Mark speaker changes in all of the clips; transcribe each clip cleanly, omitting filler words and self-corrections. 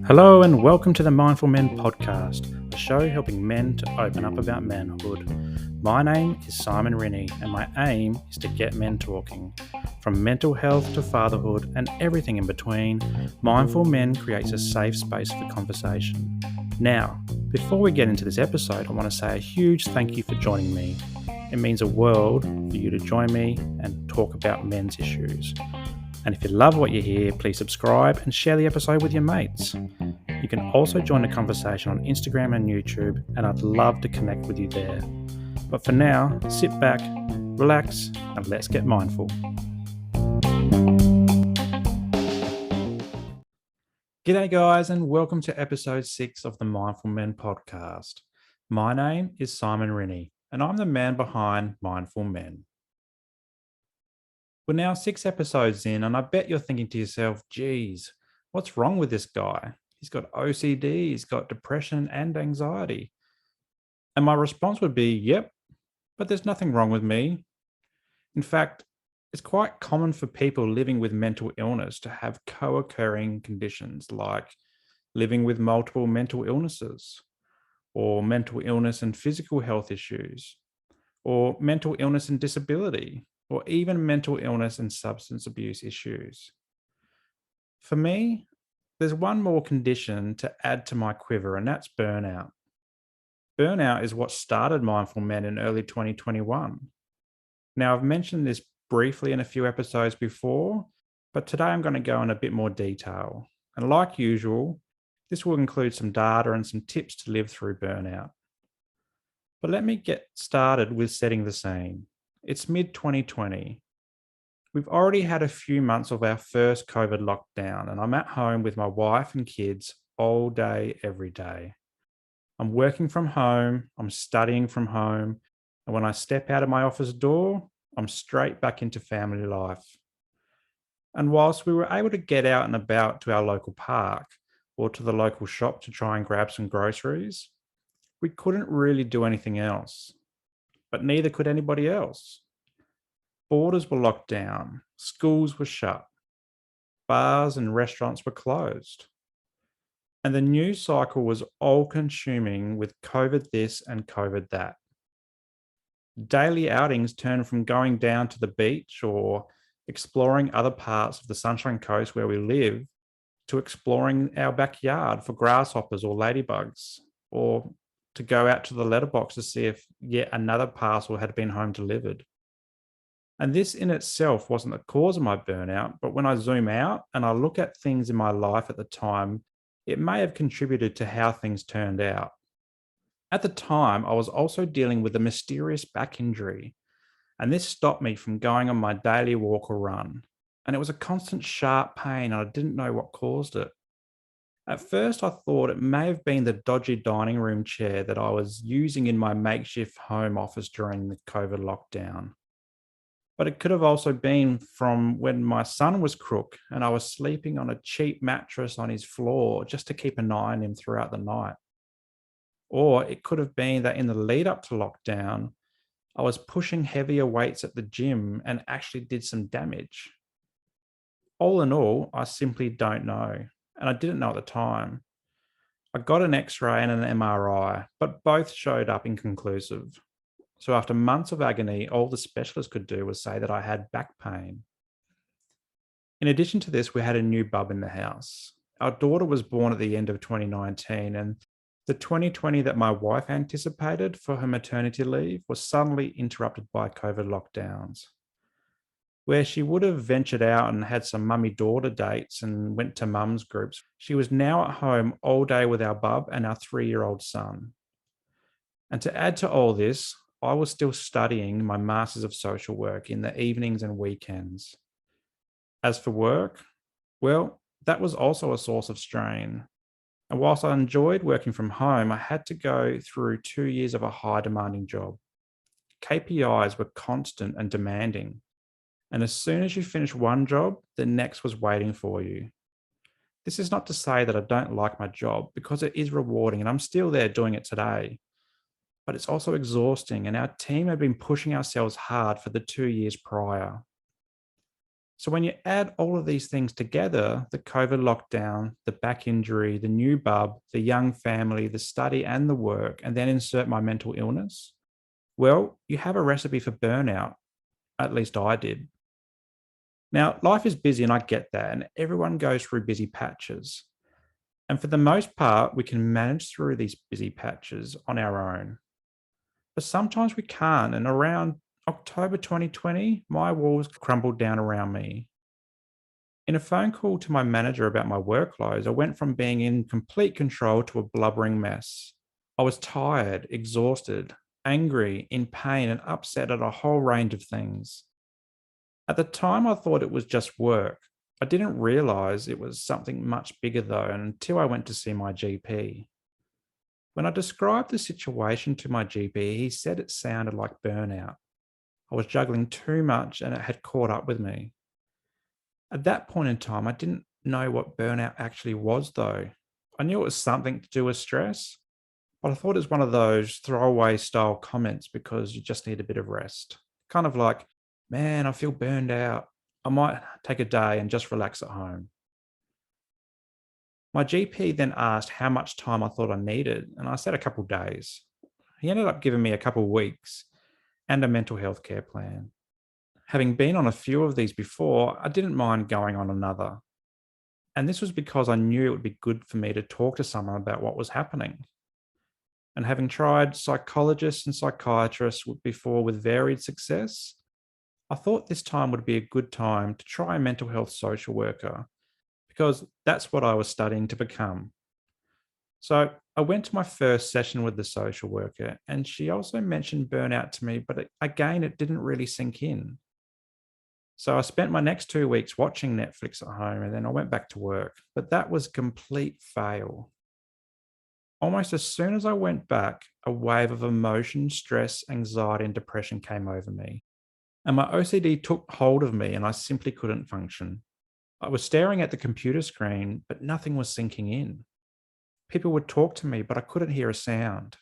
Speaker 1: Hello and welcome to the Mindful Men podcast, a show helping men to open up about manhood. My name is Simon Rennie and my aim is to get men talking. From mental health to fatherhood and everything in between, Mindful Men creates a safe space for conversation. Now, before we get into this episode, I want to say a huge thank you for joining me. It means a world for you to join me and talk about men's issues. And if you love what you hear, please subscribe and share the episode with your mates. You can also join the conversation on Instagram and YouTube, and I'd love to connect with you there. But for now, sit back, relax, and let's get mindful. G'day guys, and welcome to episode 6 of the Mindful Men podcast. My name is Simon Rennie, and I'm the man behind Mindful Men. We're now 6 episodes in, and I bet you're thinking to yourself, geez, what's wrong with this guy? He's got OCD, he's got depression and anxiety. And my response would be, yep, but there's nothing wrong with me. In fact, it's quite common for people living with mental illness to have co-occurring conditions like living with multiple mental illnesses, or mental illness and physical health issues, or mental illness and disability, or even mental illness and substance abuse issues. For me, there's one more condition to add to my quiver, and that's burnout. Burnout is what started Mindful Men in early 2021. Now, I've mentioned this briefly in a few episodes before, but today I'm going to go in a bit more detail. And like usual, this will include some data and some tips to live through burnout. But let me get started with setting the scene. It's mid-2020. We've already had a few months of our first COVID lockdown, and I'm at home with my wife and kids all day, every day. I'm working from home, I'm studying from home, and when I step out of my office door, I'm straight back into family life. And whilst we were able to get out and about to our local park or to the local shop to try and grab some groceries, we couldn't really do anything else. But neither could anybody else. Borders were locked down, schools were shut, bars and restaurants were closed. And the news cycle was all-consuming with COVID this and COVID that. Daily outings turned from going down to the beach or exploring other parts of the Sunshine Coast where we live to exploring our backyard for grasshoppers or ladybugs, or to go out to the letterbox to see if yet another parcel had been home delivered. And this in itself wasn't the cause of my burnout, but when I zoom out and I look at things in my life at the time, it may have contributed to how things turned out. At the time, I was also dealing with a mysterious back injury, and this stopped me from going on my daily walk or run. And it was a constant sharp pain, and I didn't know what caused it. At first, I thought it may have been the dodgy dining room chair that I was using in my makeshift home office during the COVID lockdown. But it could have also been from when my son was crook and I was sleeping on a cheap mattress on his floor just to keep an eye on him throughout the night. Or it could have been that in the lead up to lockdown, I was pushing heavier weights at the gym and actually did some damage. All in all, I simply don't know. And I didn't know at the time. I got an X-ray and an MRI, but both showed up inconclusive. So after months of agony, all the specialist could do was say that I had back pain. In addition to this, we had a new bub in the house. Our daughter was born at the end of 2019, and the 2020 that my wife anticipated for her maternity leave was suddenly interrupted by COVID lockdowns. Where she would have ventured out and had some mummy-daughter dates and went to mum's groups, she was now at home all day with our bub and our 3-year-old son. And to add to all this, I was still studying my Masters of Social Work in the evenings and weekends. As for work, well, that was also a source of strain. And whilst I enjoyed working from home, I had to go through 2 years of a high demanding job. KPIs were constant and demanding. And as soon as you finish one job, the next was waiting for you. This is not to say that I don't like my job, because it is rewarding and I'm still there doing it today. But it's also exhausting, and our team had been pushing ourselves hard for the 2 years prior. So when you add all of these things together, the COVID lockdown, the back injury, the new bub, the young family, the study and the work, and then insert my mental illness, well, you have a recipe for burnout. At least I did. Now, life is busy and I get that, and everyone goes through busy patches. And for the most part, we can manage through these busy patches on our own. But sometimes we can't. And around October 2020, my walls crumbled down around me. In a phone call to my manager about my workloads, I went from being in complete control to a blubbering mess. I was tired, exhausted, angry, in pain, and upset at a whole range of things. At the time, I thought it was just work. I didn't realize it was something much bigger, though, until I went to see my GP. When I described the situation to my GP, he said it sounded like burnout. I was juggling too much and it had caught up with me. At that point in time, I didn't know what burnout actually was, though. I knew it was something to do with stress, but I thought it was one of those throwaway style comments because you just need a bit of rest. Kind of like, man, I feel burned out. I might take a day and just relax at home. My GP then asked how much time I thought I needed, and I said a couple of days. He ended up giving me a couple of weeks and a mental health care plan. Having been on a few of these before, I didn't mind going on another. And this was because I knew it would be good for me to talk to someone about what was happening. And having tried psychologists and psychiatrists before with varied success, I thought this time would be a good time to try a mental health social worker because that's what I was studying to become. So I went to my first session with the social worker, and she also mentioned burnout to me, but again, it didn't really sink in. So I spent my next 2 weeks watching Netflix at home and then I went back to work. But that was a complete fail. Almost as soon as I went back, a wave of emotion, stress, anxiety, and depression came over me. And my OCD took hold of me and I simply couldn't function. I was staring at the computer screen, but nothing was sinking in. People would talk to me, but I couldn't hear a sound.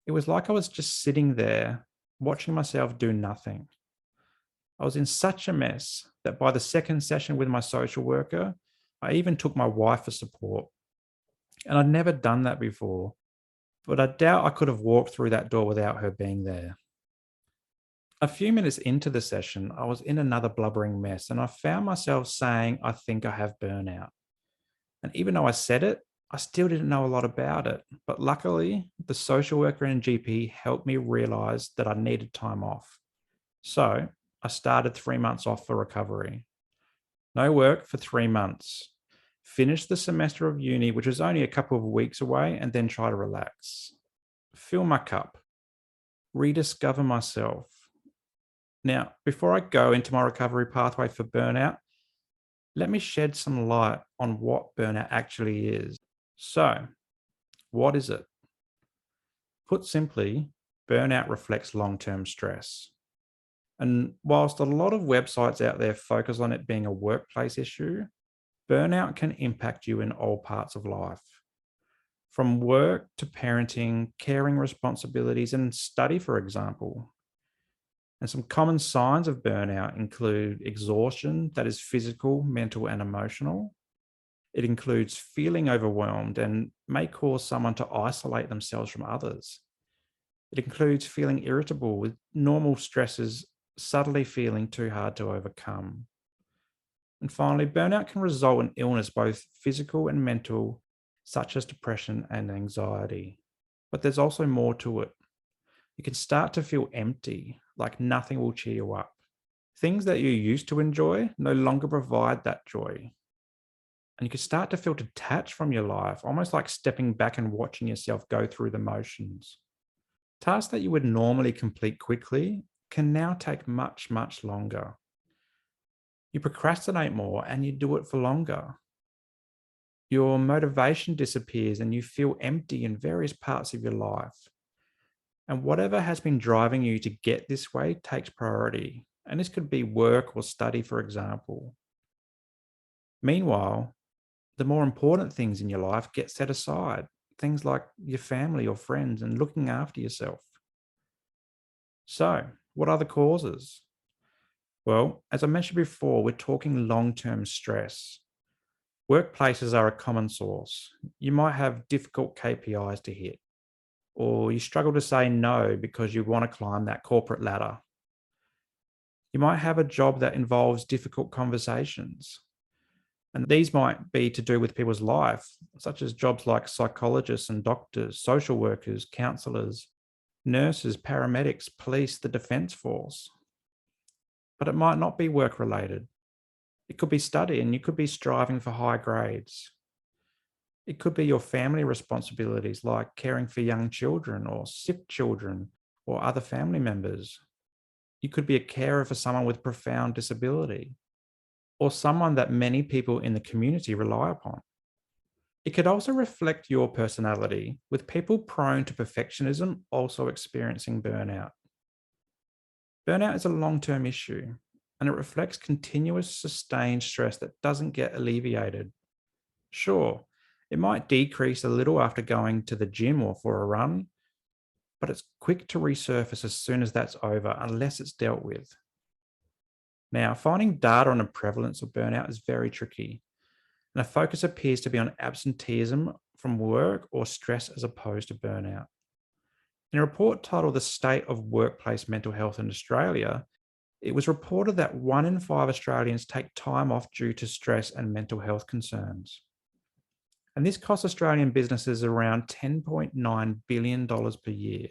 Speaker 1: It was like I was just sitting there, watching myself do nothing. I was in such a mess that by the second session with my social worker, I even took my wife for support. And I'd never done that before, but I doubt I could have walked through that door without her being there. A few minutes into the session, I was in another blubbering mess and I found myself saying, I think I have burnout. And even though I said it, I still didn't know a lot about it. But luckily, the social worker and GP helped me realize that I needed time off. So I started 3 months off for recovery. No work for 3 months. Finished the semester of uni, which was only a couple of weeks away, and then try to relax. Fill my cup. Rediscover myself. Now, before I go into my recovery pathway for burnout, let me shed some light on what burnout actually is. So, what is it? Put simply, burnout reflects long term stress. And whilst a lot of websites out there focus on it being a workplace issue, burnout can impact you in all parts of life. From work to parenting, caring responsibilities, and study, for example. And some common signs of burnout include exhaustion, that is physical, mental, and emotional. It includes feeling overwhelmed and may cause someone to isolate themselves from others. It includes feeling irritable with normal stresses subtly feeling too hard to overcome. And finally, burnout can result in illness, both physical and mental, such as depression and anxiety. But there's also more to it. You can start to feel empty, like nothing will cheer you up. Things that you used to enjoy no longer provide that joy. And you can start to feel detached from your life, almost like stepping back and watching yourself go through the motions. Tasks that you would normally complete quickly can now take much, much longer. You procrastinate more and you do it for longer. Your motivation disappears and you feel empty in various parts of your life. And whatever has been driving you to get this way takes priority. And this could be work or study, for example. Meanwhile, the more important things in your life get set aside. Things like your family or friends and looking after yourself. So, what are the causes? Well, as I mentioned before, we're talking long term stress. Workplaces are a common source. You might have difficult KPIs to hit, or you struggle to say no because you want to climb that corporate ladder. You might have a job that involves difficult conversations, and these might be to do with people's life, such as jobs like psychologists and doctors, social workers, counselors, nurses, paramedics, police, the defense force. But it might not be work related. It could be study, and you could be striving for high grades. It could be your family responsibilities, like caring for young children or sick children or other family members. You could be a carer for someone with profound disability or someone that many people in the community rely upon. It could also reflect your personality, with people prone to perfectionism also experiencing burnout. Burnout is a long term issue, and it reflects continuous, sustained stress that doesn't get alleviated. Sure, it might decrease a little after going to the gym or for a run, but it's quick to resurface as soon as that's over, unless it's dealt with. Now, finding data on the prevalence of burnout is very tricky, and the focus appears to be on absenteeism from work or stress as opposed to burnout. In a report titled The State of Workplace Mental Health in Australia, it was reported that 1 in 5 Australians take time off due to stress and mental health concerns. And this costs Australian businesses around $10.9 billion per year.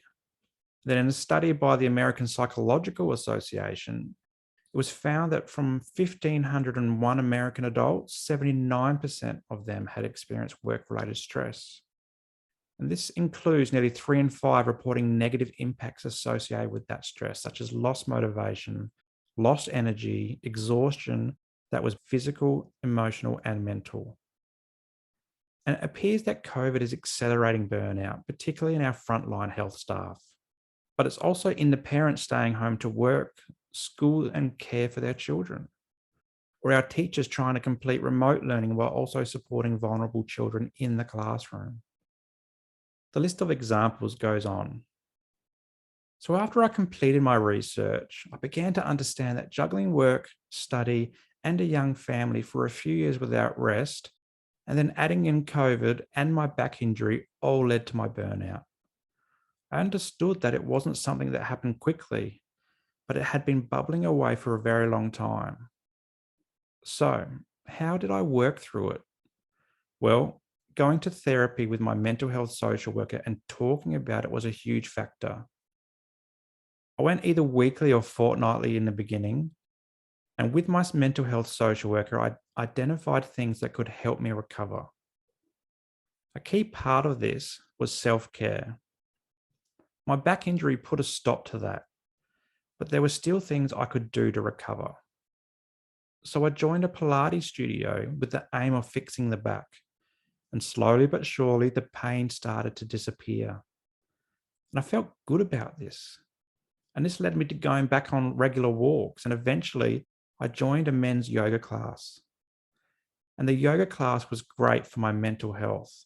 Speaker 1: Then, in a study by the American Psychological Association, it was found that from 1,501 American adults, 79% of them had experienced work related stress. And this includes nearly 3 in 5 reporting negative impacts associated with that stress, such as lost motivation, lost energy, exhaustion that was physical, emotional, and mental. And it appears that COVID is accelerating burnout, particularly in our frontline health staff. But it's also in the parents staying home to work, school, and care for their children, or our teachers trying to complete remote learning while also supporting vulnerable children in the classroom. The list of examples goes on. So, after I completed my research, I began to understand that juggling work, study, and a young family for a few years without rest, and then adding in COVID and my back injury, all led to my burnout. I understood that it wasn't something that happened quickly, but it had been bubbling away for a very long time. So, how did I work through it? Well, going to therapy with my mental health social worker and talking about it was a huge factor. I went either weekly or fortnightly in the beginning, and with my mental health social worker, I identified things that could help me recover. A key part of this was self care. My back injury put a stop to that, but there were still things I could do to recover. So I joined a Pilates studio with the aim of fixing the back, and slowly but surely the pain started to disappear. And I felt good about this. And this led me to going back on regular walks, and eventually I joined a men's yoga class. And the yoga class was great for my mental health.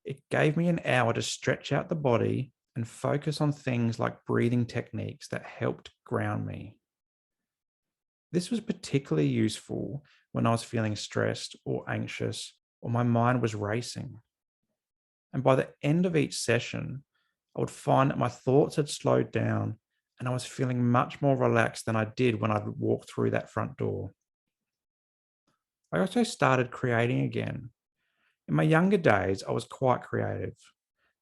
Speaker 1: It gave me an hour to stretch out the body and focus on things like breathing techniques that helped ground me. This was particularly useful when I was feeling stressed or anxious or my mind was racing. And by the end of each session, I would find that my thoughts had slowed down and I was feeling much more relaxed than I did when I'd walked through that front door. I also started creating again. In my younger days, I was quite creative.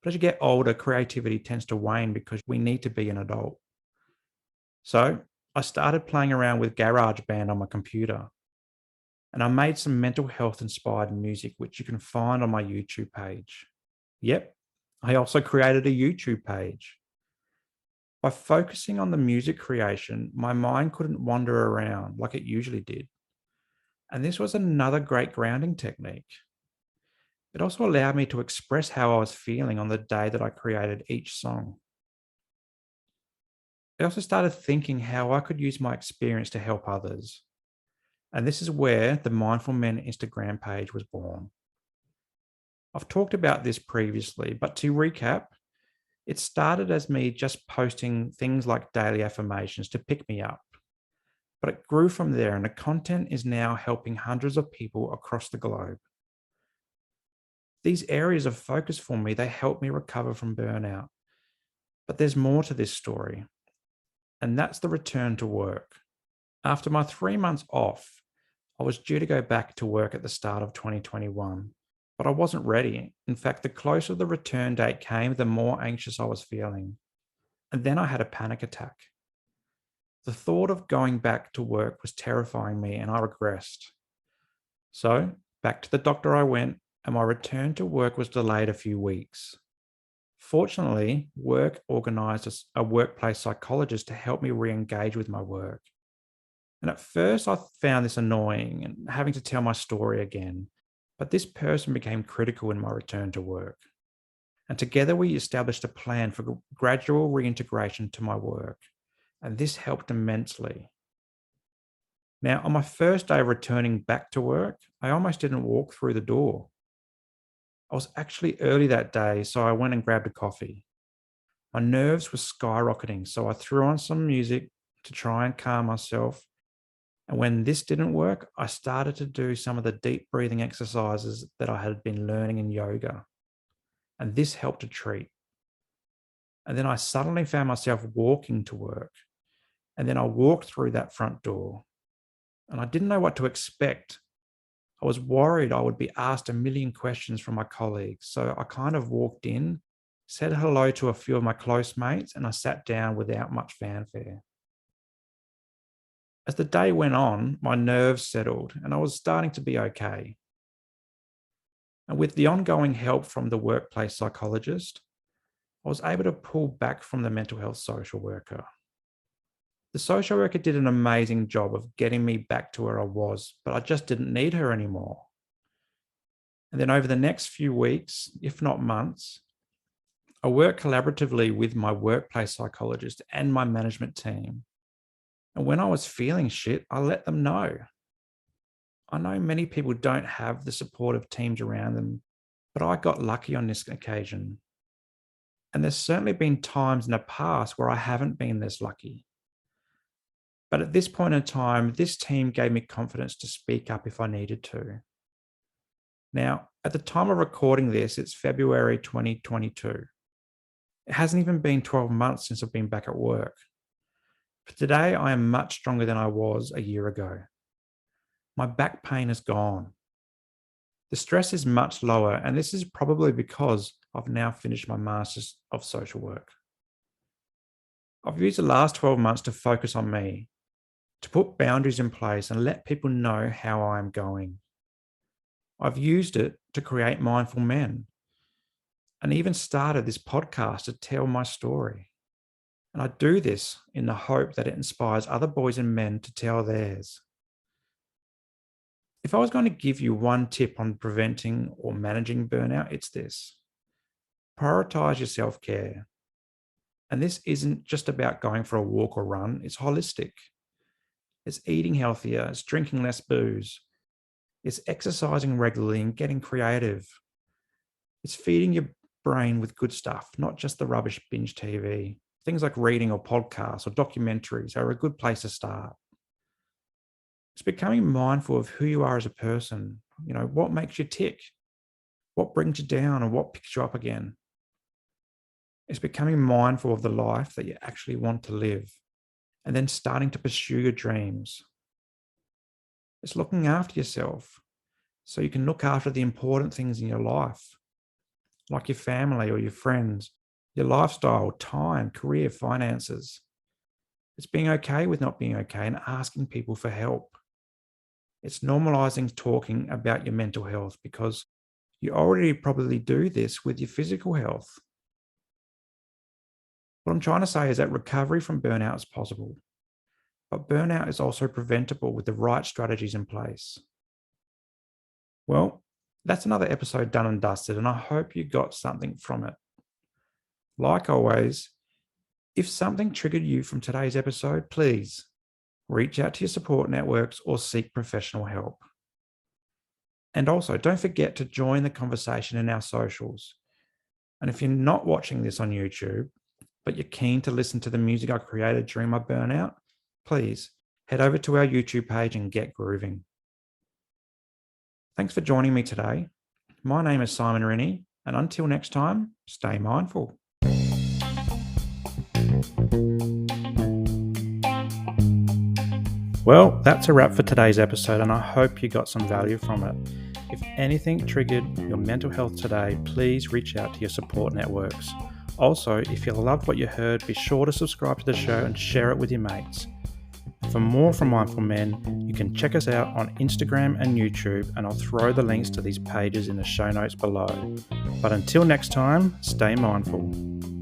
Speaker 1: But as you get older, creativity tends to wane because we need to be an adult. So I started playing around with GarageBand on my computer, and I made some mental health inspired music, which you can find on my YouTube page. Yep, I also created a YouTube page. By focusing on the music creation, my mind couldn't wander around like it usually did. And this was another great grounding technique. It also allowed me to express how I was feeling on the day that I created each song. I also started thinking how I could use my experience to help others. And this is where the Mindful Men Instagram page was born. I've talked about this previously, but to recap, it started as me just posting things like daily affirmations to pick me up. But it grew from there, and the content is now helping hundreds of people across the globe. These areas of focus for me, they help me recover from burnout. But there's more to this story, and that's the return to work. After my 3 months off, I was due to go back to work at the start of 2021, but I wasn't ready. In fact, the closer the return date came, the more anxious I was feeling. And then I had a panic attack. The thought of going back to work was terrifying me, and I regressed. So back to the doctor I went, and my return to work was delayed a few weeks. Fortunately, work organised a workplace psychologist to help me re engage with my work. And at first, I found this annoying and having to tell my story again. But this person became critical in my return to work. And together, we established a plan for gradual reintegration to my work. And this helped immensely. Now, on my first day of returning back to work, I almost didn't walk through the door. I was actually early that day, so I went and grabbed a coffee. My nerves were skyrocketing, so I threw on some music to try and calm myself. And when this didn't work, I started to do some of the deep breathing exercises that I had been learning in yoga. And this helped a treat. And then I suddenly found myself walking to work. And then I walked through that front door. And I didn't know what to expect. I was worried I would be asked a million questions from my colleagues. So I kind of walked in, said hello to a few of my close mates, and I sat down without much fanfare. As the day went on, my nerves settled and I was starting to be okay. And with the ongoing help from the workplace psychologist, I was able to pull back from the mental health social worker. The social worker did an amazing job of getting me back to where I was, but I just didn't need her anymore. And then over the next few weeks, if not months, I worked collaboratively with my workplace psychologist and my management team. And when I was feeling shit, I let them know. I know many people don't have the supportive teams around them, but I got lucky on this occasion. And there's certainly been times in the past where I haven't been this lucky. But at this point in time, this team gave me confidence to speak up if I needed to. Now, at the time of recording this, it's February 2022. It hasn't even been 12 months since I've been back at work. But today, I am much stronger than I was a year ago. My back pain is gone. The stress is much lower, and this is probably because I've now finished my Masters of Social Work. I've used the last 12 months to focus on me, to put boundaries in place and let people know how I am going. I've used it to create Mindful Men and even started this podcast to tell my story. And I do this in the hope that it inspires other boys and men to tell theirs. If I was going to give you one tip on preventing or managing burnout, it's this: prioritize your self-care. And this isn't just about going for a walk or run, it's holistic. It's eating healthier, it's drinking less booze, it's exercising regularly and getting creative. It's feeding your brain with good stuff, not just the rubbish binge TV. Things like reading or podcasts or documentaries are a good place to start. It's becoming mindful of who you are as a person. You know, what makes you tick? What brings you down and what picks you up again? It's becoming mindful of the life that you actually want to live and then starting to pursue your dreams. It's looking after yourself so you can look after the important things in your life, like your family or your friends, your lifestyle, time, career, finances. It's being okay with not being okay and asking people for help. It's normalizing talking about your mental health because you already probably do this with your physical health. What I'm trying to say is that recovery from burnout is possible, but burnout is also preventable with the right strategies in place. Well, that's another episode done and dusted, and I hope you got something from it. Like always, if something triggered you from today's episode, please reach out to your support networks or seek professional help. And also, don't forget to join the conversation in our socials. And if you're not watching this on YouTube, but you're keen to listen to the music I created during my burnout, please head over to our YouTube page and get grooving. Thanks for joining me today. My name is Simon Rennie, and until next time, stay mindful. Well, that's a wrap for today's episode, and I hope you got some value from it. If anything triggered your mental health today, please reach out to your support networks. Also, if you loved what you heard, be sure to subscribe to the show and share it with your mates. For more from Mindful Men, you can check us out on Instagram and YouTube, and I'll throw the links to these pages in the show notes below. But until next time, stay mindful.